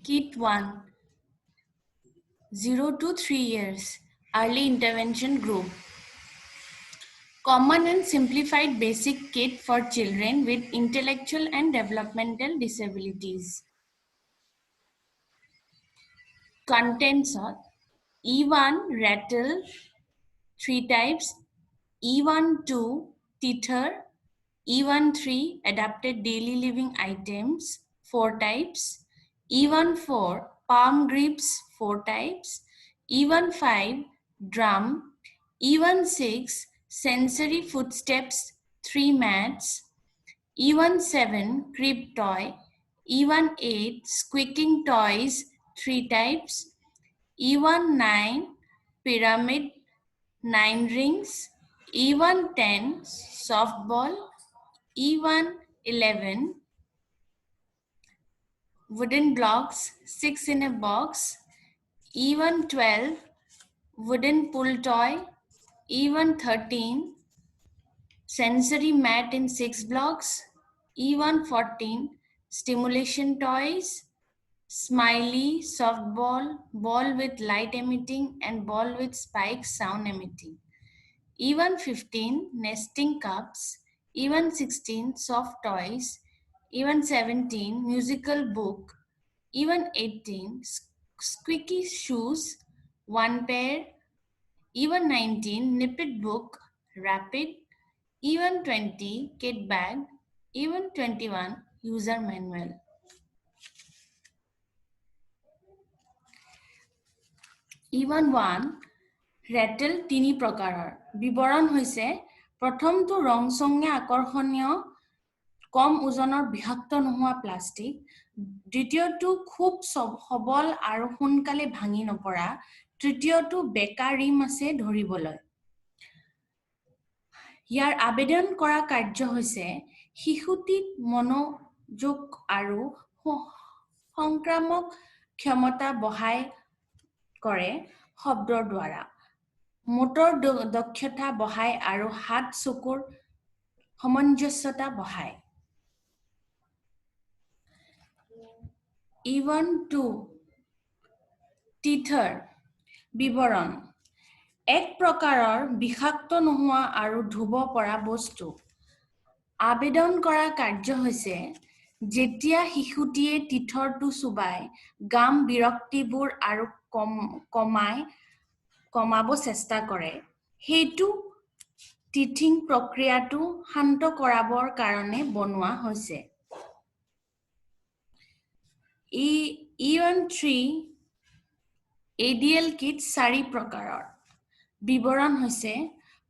Kit 1, 0 to 3 years, Early Intervention Group. Common and simplified basic kit for children with intellectual and developmental disabilities. Contents are E1 rattle, 3 types, E1-2 tether, E1-3 adapted daily living items, 4 types, E1-4 palm grips, 4 types, E1-5 drum, E1-6 sensory footsteps, 3 mats, E1-7 crib toy, E1-8 squeaking toys, 3 types, E1-9 pyramid, 9 rings, E1-10 softball, E1-11 wooden blocks, 6 in a box, E1-12 wooden pull toy, E1-13 sensory mat in 6 blocks, E1-14 stimulation toys, smiley, softball, ball with light emitting and ball with spike sound emitting. E1-15 nesting cups, E1-16 soft toys, E1-17 musical book, E1-18 squeaky shoes, 1 pair, E1-19 nippet book, rapid, E1-20 kit bag, E1-21 user manual. E1-1 ৰেটেল 3 প্ৰকাৰৰ বিৱৰণ হৈছে প্ৰথমটো ৰংচঙীয়া আকৰ্ষণীয় কম ওজনৰ বিষাক্ত নোহোৱা plastic দ্বিতীয়টো খুব সবল আৰু সোনকালে ভাঙি নপৰা তৃতীয়টো বেকা ৰিম আছে ধৰিবলৈ ইয়াৰ আবেদন কৰা কাৰ্য হৈছে শিশুটিক মনোযোগ আৰু সংক্ৰামক ক্ষমতা বঢ়াই কৰে শব্দৰ দ্বাৰা মোটৰ দক্ষতা বঢ়ায় আৰু হাত চকুৰ সামঞ্জস্যতা বঢ়ায় E1-2 tether বিৱৰণ এক প্ৰকাৰৰ বিষাক্ত নোহোৱা আৰু ধুব পৰা বস্তু আবেদন কৰা কাৰ্য হৈছে যেতিয়া শিশুটিয়ে তীথৰটো চুবাই গাম বিৰক্তিবোৰ আৰু কমাব চেষ্টা কৰে হেতু টিথিং প্ৰক্ৰিয়াটো শান্ত কৰাবৰ কাৰণে বনোৱা হৈছে E1-3 ADL kit 4 প্ৰকাৰৰ বিৱৰণ হৈছে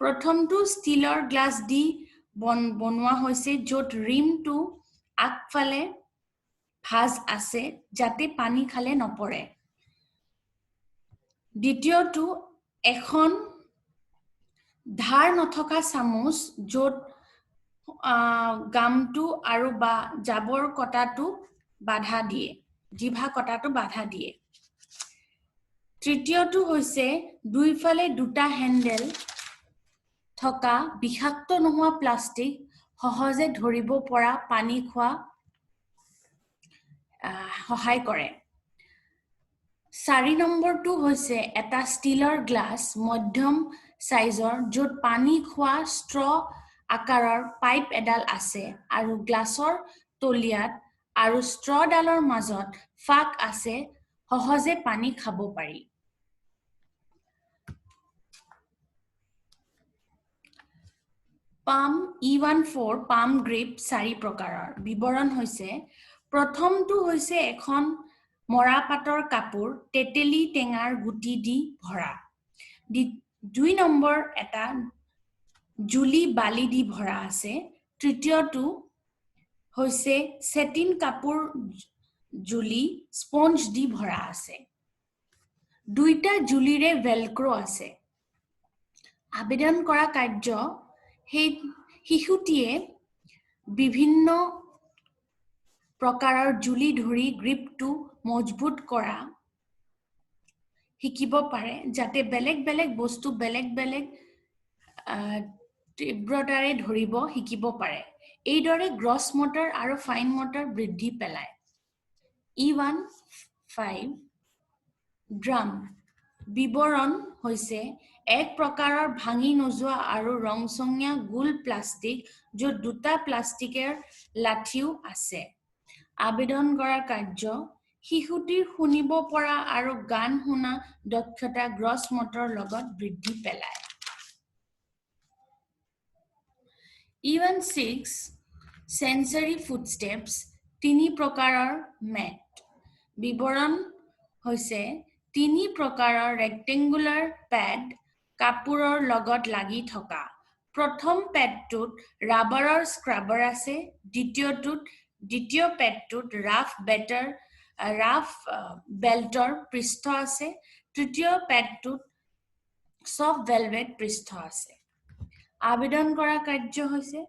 প্ৰথমটো ষ্টিলৰ গ্লাছ দি বনোৱা হৈছে য'ত ৰিমটো আগফালে ভাঁজ আছে যাতে পানী খালে নপৰে দ্বিতীয়টো এখন ধাৰ নথকা চামুচ য'ত গামটো আৰু বা জাবৰ কটাটো বাধা দিয়ে জিভা কটাটো বাধা দিয়ে তৃতীয়টো হৈছে দুইফালে দুটা হেন্ডেল থকা বিষাক্ত নোহোৱা প্লাষ্টিক সহজে ধৰিব পৰা পানী খোৱা সহায় কৰে 4 নম্বৰটো হৈছে এটা ষ্টিলৰ গ্লাছ মধ্যম সাইজৰ য'ত পানী খোৱা ষ্ট্ৰ আকাৰৰ পাইপ এডাল আছে আৰু গ্লাছৰ তলিয়াত আৰু ষ্ট্ৰডালৰ মাজত ফাক আছে সহজে পানী খাব পাৰি পাম E1-4 পাম গ্ৰিপ 4 প্ৰকাৰৰ বিৱৰণ হৈছে প্ৰথমটো হৈছে এখন মৰাপাটৰ কাপোৰ তেতেলী টেঙাৰ গুটি দি ভৰা 2 নম্বৰ এটা জুলি বালি দি ভৰা আছে তৃতীয়টো হৈছে সেটিন কাপোৰ জুলি স্পঞ্জ দি ভৰা আছে দুইটা জুলিৰে ভেলক্ৰো আছে আবেদন কৰা কাৰ্য সেই শিশুটিয়ে বিভিন্ন প্ৰকাৰৰ জুলি ধৰি গ্ৰিপটো মজবুত কৰা শিকিব পাৰে যাতে বেলেগ বেলেগ বস্তু বেলেগ বেলেগ তীব্ৰতাৰে ধৰিব শিকিব পাৰে এইদৰে গ্ৰছ মটৰ আৰু ফাইন মটৰ বৃদ্ধি পেলায় E1 5. ড্ৰাম বিৱৰণ হৈছে এক প্ৰকাৰৰ ভাঙি নোযোৱা আৰু ৰংচঙীয়া গোল প্লাষ্টিক য'ত দুটা প্লাষ্টিকৰ লাঠিও আছে আবেদন কৰাৰ কাৰ্য শিশুটিৰ শুনিব পৰা আৰু গান শুনা দক্ষতা গ্ৰছ মটৰ লগত বৃদ্ধি পেলায় Even 6 sensory footsteps 3 প্ৰকাৰৰ ম্যাট বিৱৰণ হৈছে 3 প্ৰকাৰৰ ৰেক্টেংগুলাৰ প্যাড কাপোৰৰ লগত লাগি থকা প্ৰথম প্যাডটোত ৰাবাৰৰ স্ক্ৰাবাৰ আছে দ্বিতীয় প্যাডটোত ৰাফ বেল্টৰ পৃষ্ঠ আছে তৃতীয় প্যাডটোত সফট ভেলভেট পৃষ্ঠ আছে আবেদন কৰা কাৰ্য হৈছে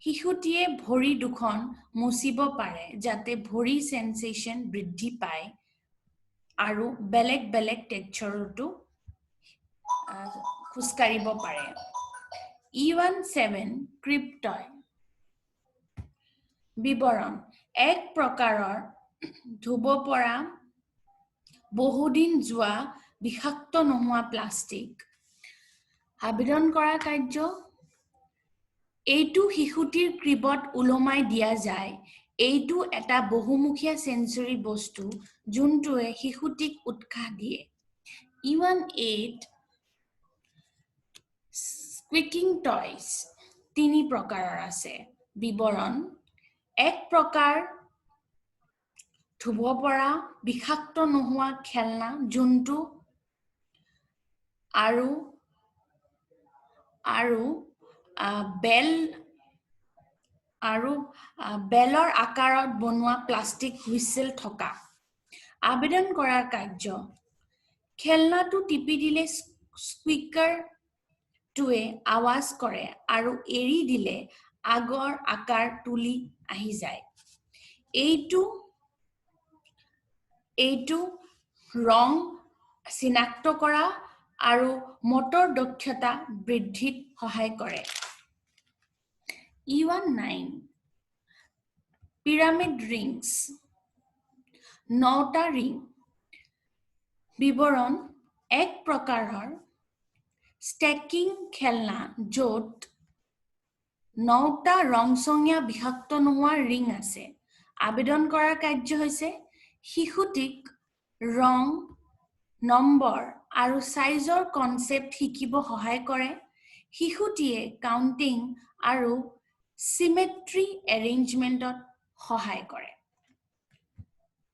শিশুটিয়ে ভৰি দুখন মুচিব পাৰে যাতে ভৰি সেন্সেশন বৃদ্ধি পায় আৰু বেলেগ টেক্সচাৰটো খুস্কাৰিব পাৰে E17 ক্ৰিপ্টয় বিৱৰণ এক প্ৰকাৰৰ ধুব পৰা বহুদিন যোৱা বিষাক্ত নোহোৱা প্লাষ্টিক আবেদন কৰা কাৰ্য এইটো শিশুটিৰ ক্ৰিবত উলমাই দিয়া যায় এইটো এটা বহুমুখীয়া সেন্সৰী বস্তু যোনটোৱে শিশুটিক উৎসাহ দিয়ে E18 স্কুইকিং টয়স 3 প্ৰকাৰৰ আছে বিৱৰণ এক প্ৰকাৰ ধুব পৰা বিষাক্ত নোহোৱা খেলনা যোনটো আৰু বেলৰ আকাৰত বনোৱা প্লাষ্টিক হুইসেল থকা আবেদন কৰাৰ কাৰ্য খেলনাটো টিপি দিলে স্কুইকাৰটোৱে আৱাজ কৰে আৰু এৰি দিলে আগৰ আকাৰ তুলি আহি যায় এইটো ৰং চিনাক্ত কৰা আৰু মটৰ দক্ষতা বৃদ্ধিত সহায় কৰে E19 পিৰামিড ৰিংস 9টা ৰিং বিৱৰণ এক প্ৰকাৰৰ ষ্টেকিং খেলনা য'ত 9টা ৰংচঙীয়া বিষাক্ত নোহোৱা ৰিং আছে আবেদন কৰাৰ কাৰ্য হৈছে শিশুটিক ৰং নম্বৰ আৰু সাইজৰ কনসেপ্ট শিকিব সহায় কৰে শিশুটিয়ে কাউন্টিং আৰু সিমেট্ৰি এৰেঞ্জমেন্টত সহায় কৰে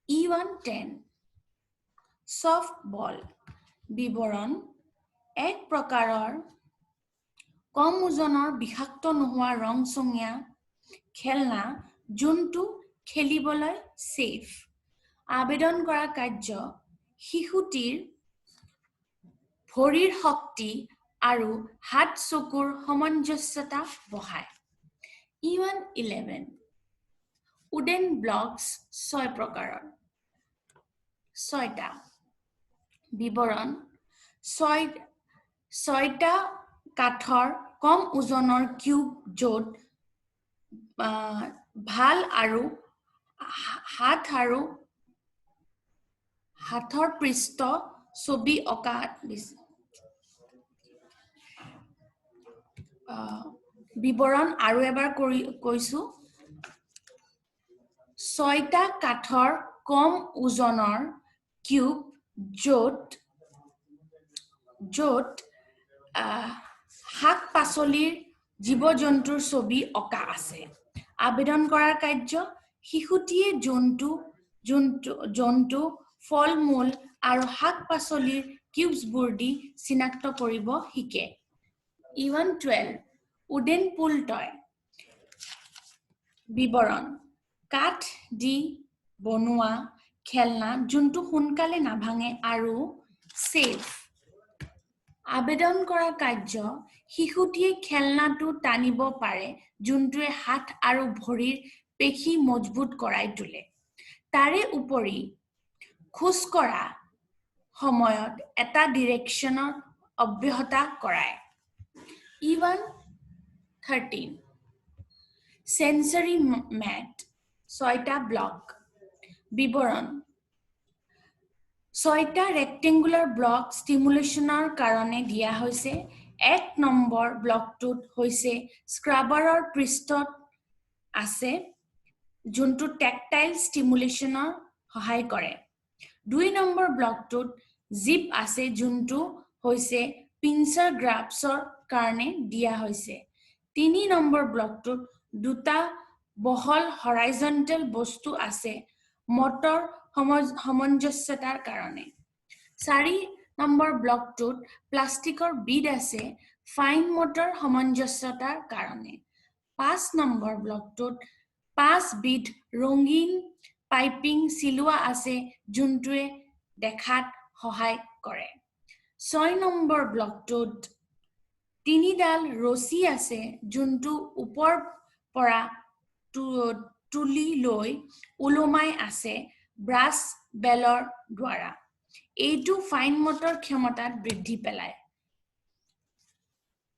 E110 সফট বল বিৱৰণ এক প্ৰকাৰৰ কম ওজনৰ বিষাক্ত নোহোৱা ৰংচঙীয়া খেলনা যোনটো খেলিবলৈ সেফ আবেদন কৰা কাৰ্য শিশুটিৰ ভৰিৰ শক্তি আৰু হাত চকুৰ সামঞ্জস্যতা বঢ়ায় E111 উডেন ব্লকস 6 প্ৰকাৰৰ 6টা বিৱৰণ 6টা কাঠৰ কম ওজনৰ কিউব য'ত ভাল আৰু হাতৰ পৃষ্ঠ ছবি অঁকা বিৱৰণ আৰু এবাৰ কৈছো 6টা কাঠৰ কম ওজনৰ কিউব য'ত শাক পাচলিৰ জীৱ-জন্তুৰ ছবি অঁকা আছে আবেদন কৰাৰ কাৰ্য শিশুটিয়ে জন্তু ফল-মূল আৰু শাক পাচলিৰ কিউবছবোৰ দি চিনাক্ত কৰিব শিকে E112 উডেন পুল টয় বিৱৰণ কাঠ দি বনোৱা খেলনা যোনটো সোনকালে নাভাঙে আৰু সেফ আবেদন কৰাৰ কাৰ্য শিশুটিয়ে খেলনাটো টানিব পাৰে যোনটোৱে হাত আৰু ভৰিৰ পেশী মজবুত কৰাই তোলে তাৰে উপৰি খোজ কৰা সময়ত এটা ডিৰেকশ্যনৰ অব্যাহত কৰায় E113 সেন্সৰী ম্যাট 6টা ব্লক বিৱৰণ 6টা ৰেক্টেংগুলাৰ ব্লক ষ্টিমুলেশ্যনৰ কাৰণে দিয়া হৈছে 1 নম্বৰ ব্লকটোত হৈছে স্ক্ৰাবাৰৰ পৃষ্ঠত আছে যোনটো টেকটাইল ষ্টিমুলেশ্যনৰ সহায় কৰে 2 নম্বৰ ব্লকটোত জিপ আছে যোনটো হৈছে পিঞ্চাৰ গ্ৰাফছৰ কাৰণে দিয়া হৈছে 3 নম্বৰ ব্লকটোত দুটা বহল হৰাইজন্টেল বস্তু আছে মটৰ সামঞ্জস্যতাৰ কাৰণে 4 নম্বৰ ব্লকটোত প্লাষ্টিকৰ বিড আছে ফাইন মটৰ সামঞ্জস্যতাৰ কাৰণে 5 নম্বৰ ব্লকটোত 5 বিড ৰঙীন পাইপিং চিলোৱা আছে যোনটোৱে দেখাত সহায় কৰে 6 নম্বৰ ব্লকটোত 3ডাল ৰছী আছে যোনটো ওপৰ পৰা তুলি লৈ উলমাই আছে ব্ৰাছ বেলৰ দ্বাৰা এইটো ফাইন মটৰ ক্ষমতাত বৃদ্ধি পেলায়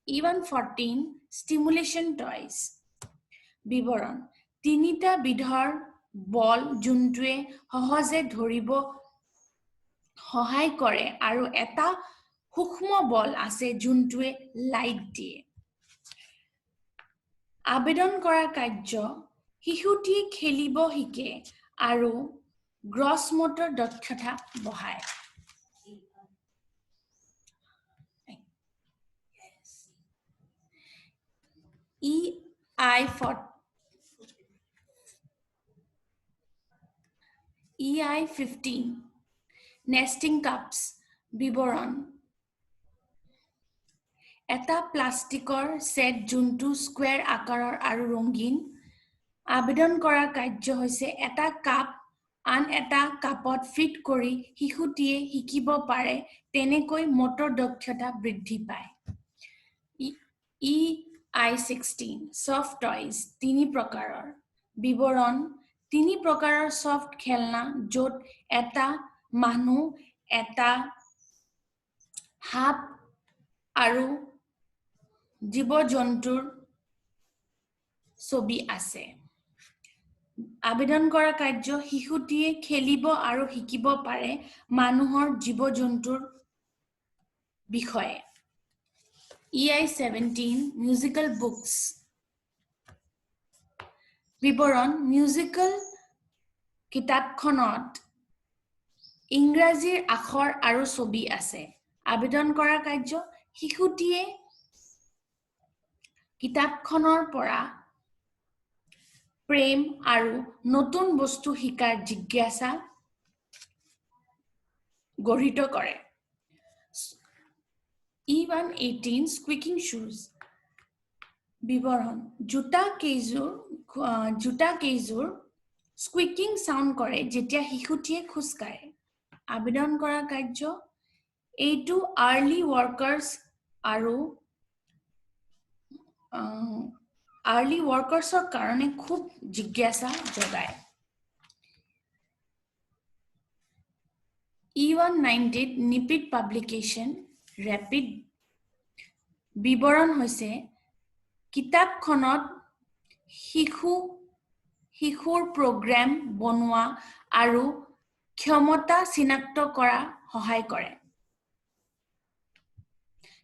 E114 stimulation toys বিৱৰণ 3টা বিধৰ বল যোনটোৱে সহজে ধৰিব সহায় কৰে আৰু এটা সূক্ষ্ম বল আছে যোনটোৱে লাইট দিয়ে আবেদন কৰা কাৰ্য শিশুটিয়ে খেলিব শিকে আৰু গ্ৰছ মটৰ দক্ষতা বঢ়ায় EI15 nesting cups বিৱৰণ এটা প্লাষ্টিকৰ সেট যোনটো স্কোয়াৰ আকাৰৰ আৰু ৰঙীন আবেদন কৰা কাৰ্য হৈছে এটা কাপ আন এটা কাপত ফিট কৰি শিশুটিয়ে শিকিব পাৰে তেনেকৈ মটৰ দক্ষতা বৃদ্ধি পায় EI16 soft toys 3 প্ৰকাৰৰ বিৱৰণ 3 প্ৰকাৰৰ সফট খেলনা য'ত এটা মানুহ এটা হাপ আৰু জীৱ-জন্তুৰ ছবি আছে আবেদন কৰা কাৰ্য শিশুটিয়ে খেলিব আৰু শিকিব পাৰে মানুহৰ জীৱ-জন্তুৰ বিষয়ে EI17 musical books বিৱৰণ মিউজিকেল কিতাপখনত ইংৰাজীৰ আখৰ আৰু ছবি আছে আবেদন কৰা কাৰ্য শিশুটিয়ে কিতাপখনৰ পৰা প্ৰেম আৰু নতুন বস্তু শিকাৰ জিজ্ঞাসা গঢ়িত কৰে E118 squeaking shoes বিৱৰণ জোতা কেইযোৰ স্কুইকিং সাউন্ড কৰে যেতিয়া শিশুটিয়ে খোজ কাঢ়ে আবেদন কৰা কাৰ্য এইটো আৰ্লি ওয়াৰ্কাৰ্ছ আৰু আৰ্লি ওয়াৰ্কাৰ্ছৰ কাৰণে খুব জিজ্ঞাসা জগায় E190 নিপিট পাব্লিকেশ্যন ৰেপিড বিৱৰণ হৈছে কিতাপখনত শিশুৰ প্ৰগ্ৰাম বনোৱা আৰু ক্ষমতা চিনাক্ত কৰা সহায় কৰে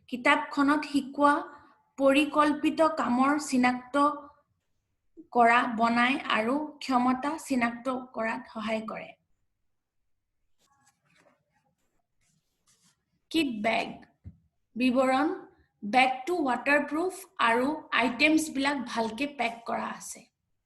কিতাপখনত শিকোৱা পৰিকল্পিত কামৰ চিনাক্ত কৰা বনাই আৰু ক্ষমতা চিনাক্ত কৰাত সহায় কৰে কিট বেগ বিৱৰণ বেগটো ৱাটাৰপ্ৰুফ আৰু আইটেমছ বিলাক ভালকে পেক কৰা আছে